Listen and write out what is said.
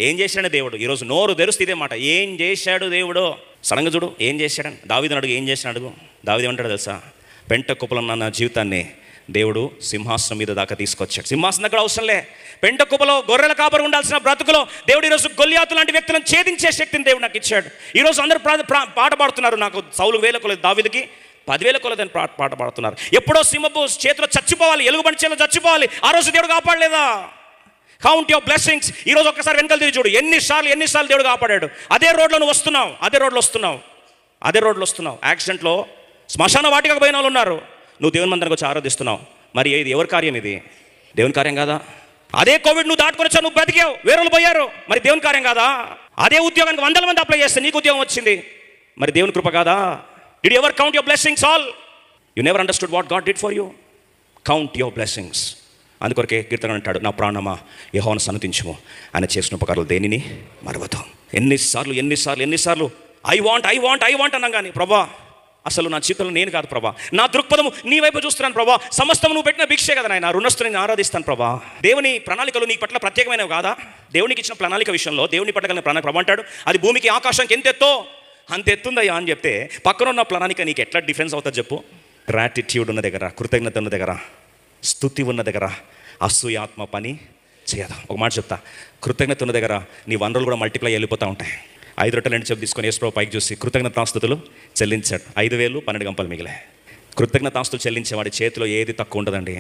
ఏం చేశాడు దేవుడు? ఈరోజు నోరు తెరుస్తే ఇదే మాట, ఏం చేశాడు దేవుడు? సడన్గా చూడు ఏం చేశాడని. దావీదుని అడుగు, ఏం చేసిన అడుగు. దావీదు ఏమంటాడు తెలుసా? పెంట కుప్పలున్న నా జీవితాన్ని దేవుడు సింహాసనం మీద దాకా తీసుకొచ్చాడు. సింహాసనం దగ్గర అవసరంలే, పెంట కుప్పలో గొర్రెల కాపరి ఉండాల్సిన బ్రతుకులో దేవుడు ఈరోజు గొల్లియాతు లాంటి వ్యక్తులను ఛేదించే శక్తిని దేవుడు నాకు ఇచ్చాడు. ఈరోజు అందరూ పాట పాడుతున్నారు, నాకు సౌలు 1000 కొలది, దావీదుకి 10,000 కొలదని పాట పాడుతున్నారు. ఎప్పుడో సింహపు చేతిలో చచ్చిపోవాలి, ఎలుగుబంటి చేతిలో చచ్చిపోవాలి, ఆ రోజు దేవుడు కాపాడలేదా? Count your blessings. ఈరోజు ఒక్కసారి వెనకాల తిరిగి చూడు, ఎన్నిసార్లు దేవుడు కాపాడాడు. అదే రోడ్లో నువ్వు వస్తున్నావు, అదే రోడ్లో వస్తున్నావు. యాక్సిడెంట్లో శ్మశాన వాటికకు పోయిన వాళ్ళు ఉన్నారు, నువ్వు దేవుని మందిరానికి వచ్చి ఆరాధిస్తున్నావు. మరి ఇది ఎవరి కార్యం? ఇది దేవుని కార్యం కాదా? అదే కోవిడ్ నువ్వు దాటుకొని వచ్చావు, నువ్వు బ్రతికావు, వేరే పోయారు, మరి దేవుని కార్యం కాదా? అదే ఉద్యోగానికి 100 మంది అప్లై చేస్తే నీకు ఉద్యోగం వచ్చింది, మరి దేవుని కృప కాదా? Did you ever count your blessings all? You never understood what God did for you. Count your blessings. అందుకొరకే కీర్తన అంటాడు, నా ప్రాణమా యెహోవాను సన్నుతించుము, ఆయన చేసిన ఉపకారాలు దేనిని మరవదు. ఎన్నిసార్లు ఐ వాంట్ అన్నాం కానీ ప్రభా అసలు నా జీవితంలో నేను కాదు ప్రభా, నా దృక్పథము నీ వైపు చూస్తున్నాను ప్రభా, సమస్తం నువ్వు పెట్టిన భిక్షే కదా నాయన, రుణస్తుని నేను ఆరాధిస్తాను ప్రభా. దేవుని ప్రణాళికలు నీ పట్ల ప్రత్యేకమైనవి కాదా? దేవునికి ఇచ్చిన ప్రణాళిక విషయంలో దేవుని పట్ల కలిగిన ప్రణాళిక ప్రభా అంటాడు, అది భూమికి ఆకాశానికి ఎంత ఎత్తో అంత ఎత్తుందయ్యా అని చెప్తే, పక్కనున్న ప్రణాళిక నీకు ఎట్లా డిఫరెన్స్ అవుతుంది చెప్పు? గ్రాటిట్యూడ్ ఉన్న దగ్గర, కృతజ్ఞత ఉన్న దగ్గర, స్తుతి ఉన్న దగ్గర అసూయాత్మ పని చేయదు. ఒక మాట చెప్తా, కృతజ్ఞత ఉన్న దగ్గర నీ వనరులు కూడా మల్టిప్లై వెళ్ళిపోతూ ఉంటాయి. 5 రొట్టెలు 2 చెప్పు తీసుకొని యేసు పైకి చూసి కృతజ్ఞతాస్తుతులు చెల్లించాడు, 5,000 12 గంపలు మిగిలే. కృతజ్ఞతాస్తులు చెల్లించేవాడి చేతిలో ఏది తక్కువ ఉండదండి.